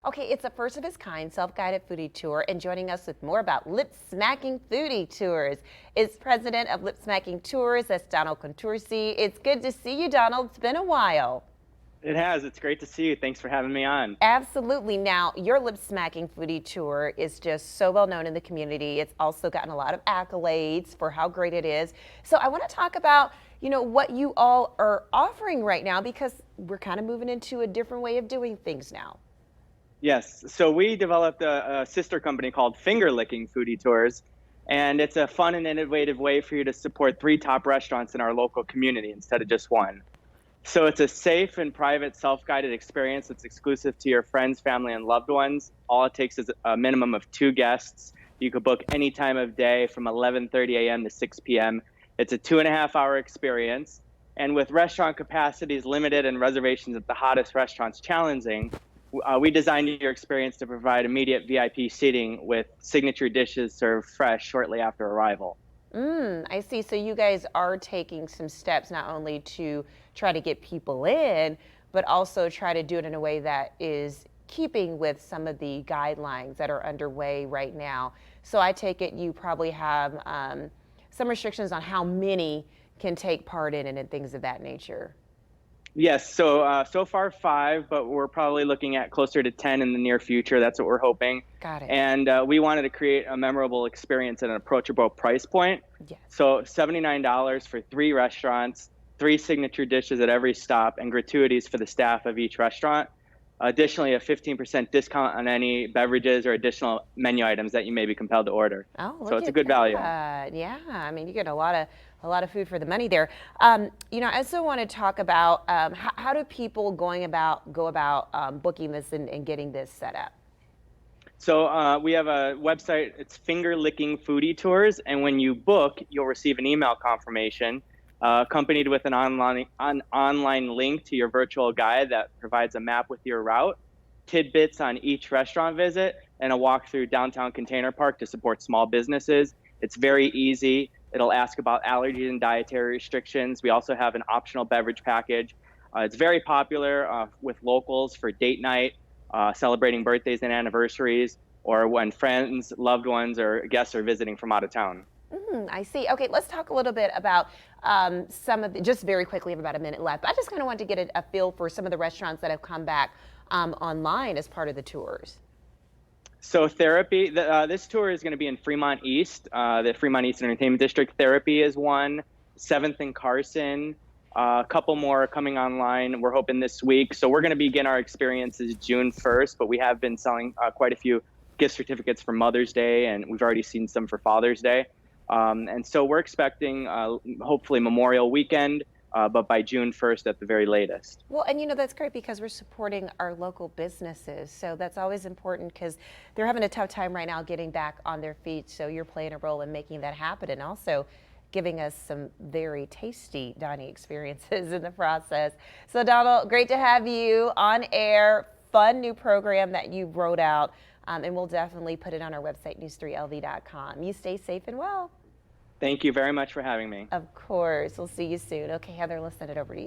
Okay, it's a first of its kind self-guided foodie tour, and joining us with more about Lip Smacking Foodie Tours is president of Lip Smacking Tours, that's Donald Contursi. It's good to see you, Donald. It's been a while. It has. It's great to see you. Thanks for having me on. Absolutely. Now, your Lip Smacking Foodie Tour is just so well known in the community. It's also gotten a lot of accolades for how great it is. So I want to talk about, what you all are offering right now because we're kind of moving into a different way of doing things now. Yes. So we developed a sister company called Licking Foodie Tours, and it's a fun and innovative way for you to support three top restaurants in our local community instead of just one. So it's a safe and private self-guided experience that's exclusive to your friends, family, and loved ones. All it takes is a minimum of 2 guests. You could book any time of day from 11:30 a.m. to 6 p.m. It's a 2.5-hour experience. And with restaurant capacities limited and reservations at the hottest restaurants challenging, we designed your experience to provide immediate VIP seating with signature dishes served fresh shortly after arrival. I see. So you guys are taking some steps not only to try to get people in, but also try to do it in a way that is keeping with some of the guidelines that are underway right now. So I take it you probably have some restrictions on how many can take part in it and things of that nature. Yes, so far 5, but we're probably looking at closer to 10 in the near future. That's what we're hoping. Got it. And we wanted to create a memorable experience at an approachable price point. Yes. So $79 for 3 restaurants, 3 signature dishes at every stop, and gratuities for the staff of each restaurant. Additionally, a 15% discount on any beverages or additional menu items that you may be compelled to order. Oh, So look it's a at good value. that. Yeah, I mean, you get a lot of food for the money there. I also want to talk about how do people go about booking this and getting this set up? So we have a website. It's Licking Foodie Tours, and when you book, you'll receive an email confirmation accompanied with an online link to your virtual guide that provides a map with your route, tidbits on each restaurant visit, and a walk through downtown Container Park to support small businesses. It's very easy. It'll ask about allergies and dietary restrictions. We also have an optional beverage package. It's very popular with locals for date night, celebrating birthdays and anniversaries, or when friends, loved ones, or guests are visiting from out of town. I see. Okay, let's talk a little bit about some of the, just very quickly, we have about a minute left. I just kind of want to get a feel for some of the restaurants that have come back online as part of the tours. So therapy, this tour is going to be in Fremont East, the Fremont East Entertainment District. Therapy is one, 7th and Carson, a couple more are coming online. We're hoping this week. So we're going to begin our experiences June 1st, but we have been selling quite a few gift certificates for Mother's Day, and we've already seen some for Father's Day. And so we're expecting hopefully Memorial Weekend, but by June 1st at the very latest. Well, and that's great because we're supporting our local businesses. So that's always important because they're having a tough time right now getting back on their feet. So you're playing a role in making that happen and also giving us some very tasty dining experiences in the process. So Donald, great to have you on air. Fun new program that you wrote out. And we'll definitely put it on our website, news3lv.com. You stay safe and well. Thank you very much for having me. Of course. We'll see you soon. Okay, Heather, let's send it over to you.